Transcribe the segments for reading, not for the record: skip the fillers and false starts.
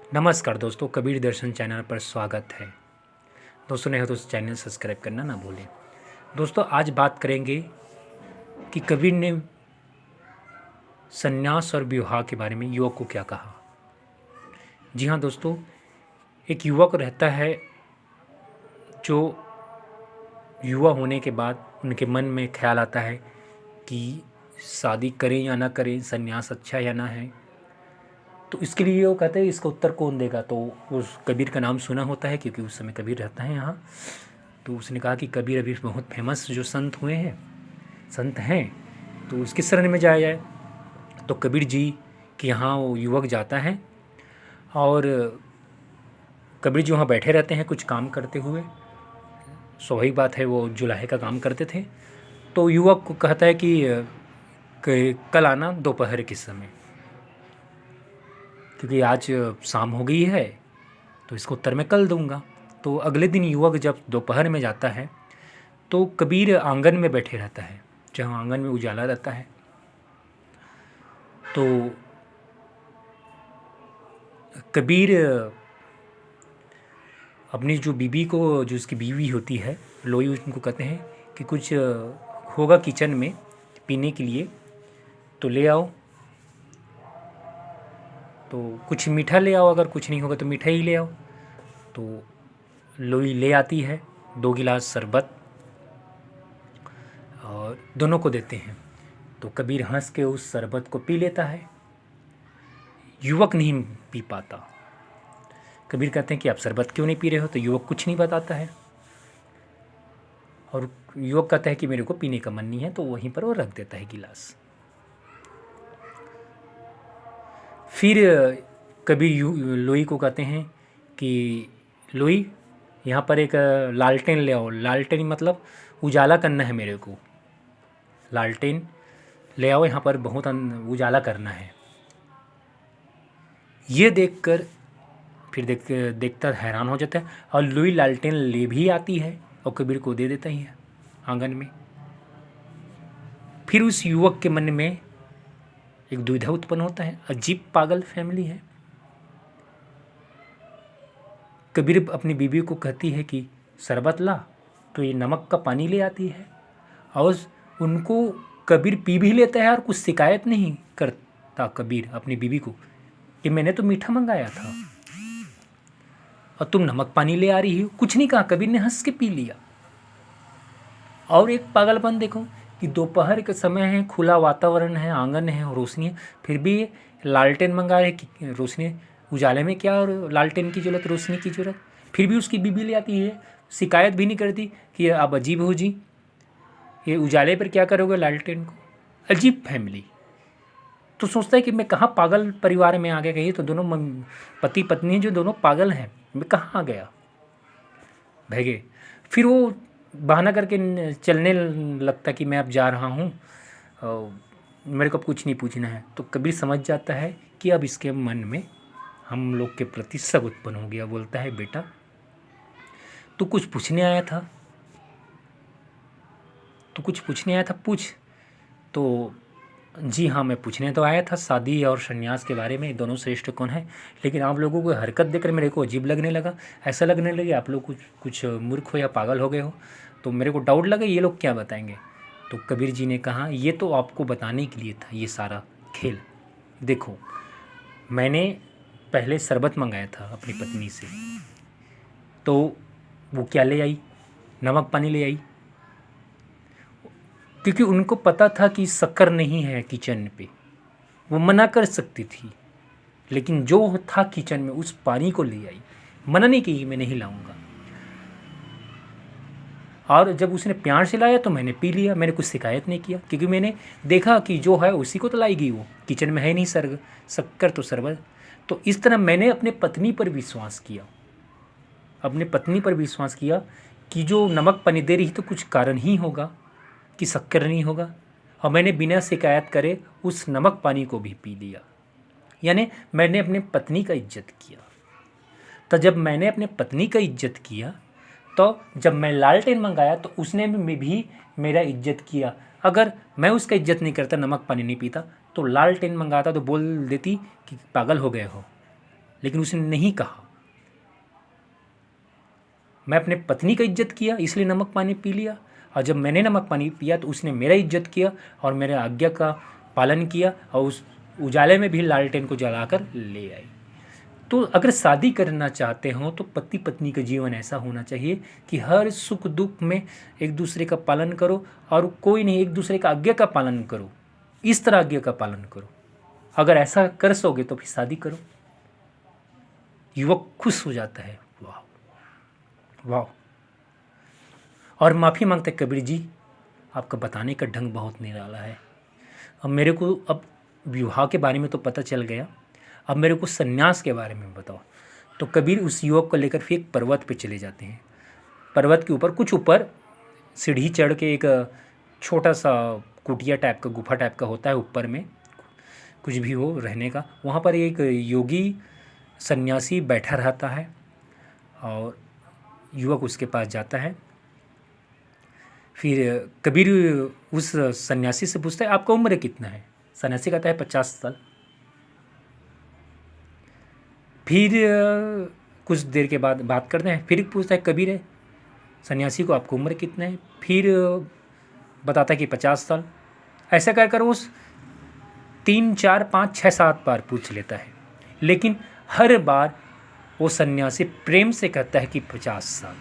नमस्कार दोस्तों, कबीर दर्शन चैनल पर स्वागत है। दोस्तों ने हो तो उस चैनल सब्सक्राइब करना ना भूलें। दोस्तों आज बात करेंगे कि कबीर ने संन्यास और विवाह के बारे में युवक को क्या कहा। जी हाँ दोस्तों, एक युवक रहता है जो युवा होने के बाद उनके मन में ख्याल आता है कि शादी करें या ना करें, संन्यास अच्छा या ना है। तो इसके लिए वो कहते हैं इसका उत्तर कौन देगा। तो उस कबीर का नाम सुना होता है क्योंकि उस समय कबीर रहता है यहाँ। तो उसने कहा कि कबीर अभी बहुत फेमस जो संत हैं, तो उसकी शरण में जाया जाए। तो कबीर जी के यहाँ वो युवक जाता है और कबीर जी वहाँ बैठे रहते हैं कुछ काम करते हुए। स्वाभाविक बात है, वो जुलाहे का काम करते थे। तो युवक को कहता है कि कल आना दोपहर के समय, क्योंकि आज शाम हो गई है, तो इसको उत्तर मैं कल दूंगा। तो अगले दिन युवक जब दोपहर में जाता है तो कबीर आंगन में बैठे रहता है, जहाँ आंगन में उजाला रहता है। तो कबीर अपनी जो बीबी को, जो उसकी बीवी होती है लोई, उनको कहते हैं कि कुछ होगा किचन में पीने के लिए तो ले आओ। तो कुछ मीठा ले आओ, अगर कुछ नहीं होगा तो मीठा ही ले आओ। तो लोई ले आती है 2 गिलास शरबत और दोनों को देते हैं। तो कबीर हंस के उस शरबत को पी लेता है। युवक नहीं पी पाता। कबीर कहते हैं कि आप शरबत क्यों नहीं पी रहे हो। तो युवक कुछ नहीं बताता है और युवक कहता है कि मेरे को पीने का मन नहीं है। तो वहीं पर वो रख देता है गिलास। फिर कबीर लोई को कहते हैं कि लोई, यहाँ पर एक लालटेन ले आओ। लालटेन मतलब उजाला करना है मेरे को। लालटेन ले आओ, यहाँ पर बहुत उजाला करना है। ये देखकर फिर देखता हैरान हो जाता है और लोई लालटेन ले भी आती है और कबीर को दे देता ही है आंगन में। फिर उस युवक के मन में एक दुविधा उत्पन्न होता है। अजीब पागल फैमिली है। कबीर अपनी बीवी को कहती है कि शरबत ला, तो ये नमक का पानी ले आती है और उनको कबीर पी भी लेता है और कुछ शिकायत नहीं करता कबीर अपनी बीवी को कि मैंने तो मीठा मंगाया था और तुम नमक पानी ले आ रही हो। कुछ नहीं कहा, कबीर ने हंस के पी लिया। और एक पागलपन देखो कि दोपहर के समय है, खुला वातावरण है, आंगन है, रोशनी है, फिर भी लालटेन मंगा रहे कि रोशनी, उजाले में क्या और लालटेन की जरूरत, रोशनी की जरूरत। फिर भी उसकी बीबी ले आती है, शिकायत भी नहीं करती कि आप अजीब हो जी, ये उजाले पर क्या करोगे लालटेन को। अजीब फैमिली। तो सोचता है कि मैं कहाँ पागल परिवार में आ गया। कहीं तो दोनों पति पत्नी जो दोनों पागल हैं, मैं कहाँ आ गया भैगे। फिर वो बहाना करके चलने लगता कि मैं अब जा रहा हूँ, मेरे को अब कुछ नहीं पूछना है। तो कबीर समझ जाता है कि अब इसके मन में हम लोग के प्रति शक उत्पन्न हो गया। बोलता है, बेटा तू कुछ पूछने आया था, तू कुछ पूछने आया था, पूछ। तो जी हाँ, मैं पूछने तो आया था शादी और संन्यास के बारे में, दोनों श्रेष्ठ कौन है। लेकिन आप लोगों को हरकत देखकर मेरे को अजीब लगने लगा। ऐसा लगने लगे आप लोग कुछ मूर्ख हो या पागल हो गए हो। तो मेरे को डाउट लगा ये लोग क्या बताएंगे। तो कबीर जी ने कहा, ये तो आपको बताने के लिए था ये सारा खेल। देखो, मैंने पहले शरबत मंगाया था अपनी पत्नी से, तो वो क्या ले आई, नमक पानी ले आई, क्योंकि उनको पता था कि शक्कर नहीं है किचन पे। वो मना कर सकती थी, लेकिन जो था किचन में उस पानी को ले आई। मना नहीं की मैं नहीं लाऊंगा। और जब उसने प्यार से लाया तो मैंने पी लिया। मैंने कुछ शिकायत नहीं किया, क्योंकि मैंने देखा कि जो है उसी को तो लाएगी। वो किचन में है नहीं शक्कर तो शरबत। तो इस तरह मैंने अपने पत्नी पर विश्वास किया, अपने पत्नी पर विश्वास किया कि जो नमक पानी दे रही तो कुछ कारण ही होगा कि शक्कर नहीं होगा। और मैंने बिना शिकायत करे उस नमक पानी को भी पी लिया। यानी मैंने अपने पत्नी का इज्जत किया। तो जब मैंने अपने पत्नी का इज्जत किया, तो जब मैं लालटेन मंगाया तो उसने भी मेरा इज्जत किया। अगर मैं उसका इज्जत नहीं करता, नमक पानी नहीं पीता, तो लालटेन मंगाता तो बोल देती कि पागल हो गए हो, लेकिन उसने नहीं कहा। मैं अपने पत्नी का इज्जत किया इसलिए नमक पानी पी लिया, और जब मैंने नमक पानी पिया तो उसने मेरा इज्जत किया और मेरे आज्ञा का पालन किया और उस उजाले में भी लालटेन को जलाकर ले आई। तो अगर शादी करना चाहते हो तो पति पत्नी का जीवन ऐसा होना चाहिए कि हर सुख दुख में एक दूसरे का पालन करो, और कोई नहीं, एक दूसरे का आज्ञा का पालन करो, इस तरह आज्ञा का पालन करो। अगर ऐसा कर सोगे तो फिर शादी करो। युवक खुश हो जाता है, वाह वाह, और माफ़ी मांगते कबीर जी, आपका बताने का ढंग बहुत निराला है। अब मेरे को अब विवाह के बारे में तो पता चल गया, अब मेरे को सन्यास के बारे में बताओ। तो कबीर उस युवक को लेकर फिर एक पर्वत पे चले जाते हैं। पर्वत के ऊपर कुछ ऊपर सीढ़ी चढ़ के एक छोटा सा कुटिया टाइप का, गुफा टाइप का होता है ऊपर में, कुछ भी हो रहने का। वहाँ पर एक योगी सन्यासी बैठा रहता है और युवक उसके पास जाता है। फिर कबीर उस सन्यासी से पूछता है, आपका उम्र कितना है? सन्यासी कहता है 50 साल। फिर कुछ देर के बाद बात करते हैं, फिर पूछता है कबीर है सन्यासी को, आपको उम्र कितना है? फिर बताता है कि 50 साल। ऐसा कर कर उस 3 4 5 6 7 बार पूछ लेता है, लेकिन हर बार वो सन्यासी प्रेम से कहता है कि 50 साल।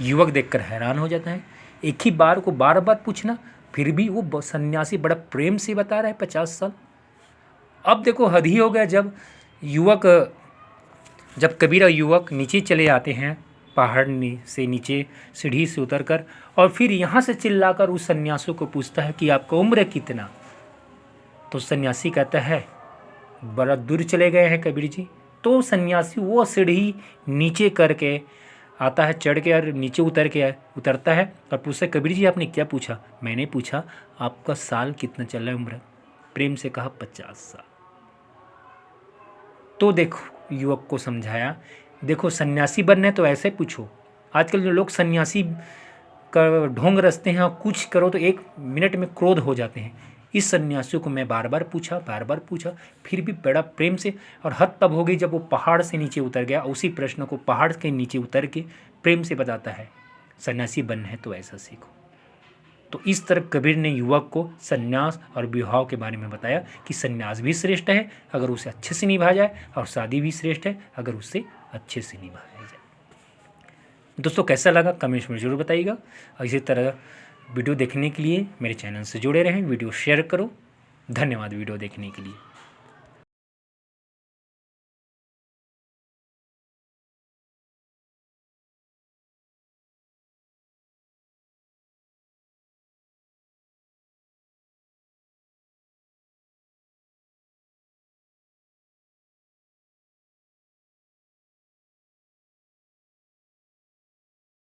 युवक देखकर हैरान हो जाता है, एक ही बार को बार बार पूछना, फिर भी वो सन्यासी बड़ा प्रेम से बता रहा है 50 साल। अब देखो हद ही हो गया। जब कबीर और युवक नीचे चले आते हैं पहाड़ से नीचे सीढ़ी से उतरकर, और फिर यहाँ से चिल्लाकर उस सन्यासी को पूछता है कि आपका उम्र कितना? तो सन्यासी कहता है, बड़ा दूर चले गए हैं कबीर जी। तो सन्यासी वो सीढ़ी नीचे करके आता है, चढ़ के और नीचे उतरता है और पूछता है, कबीर जी आपने क्या पूछा? मैंने पूछा आपका साल कितना चल रहा है, उम्र? प्रेम से कहा 50 साल। तो देखो युवक को समझाया, देखो सन्यासी बनना है तो ऐसे पूछो। आजकल जो लोग सन्यासी का ढोंग रचते हैं और कुछ करो तो 1 मिनट में क्रोध हो जाते हैं। इस सन्यासी को मैं बार बार पूछा, फिर भी बड़ा प्रेम से, और हद तब हो गई जब वो पहाड़ से नीचे उतर गया। उसी प्रश्न को पहाड़ के नीचे उतर के प्रेम से बताता है, सन्यासी बनना है तो ऐसा सीखो। तो इस तरह कबीर ने युवक को सन्यास और विवाह के बारे में बताया कि सन्यास भी श्रेष्ठ है अगर उसे अच्छे से निभाया जाए, और शादी भी श्रेष्ठ है अगर उसे अच्छे से निभाया जाए। दोस्तों कैसा लगा कमेंट्स में ज़रूर बताइएगा, और इसी तरह वीडियो देखने के लिए मेरे चैनल से जुड़े रहें, वीडियो शेयर करो। धन्यवाद वीडियो देखने के लिए।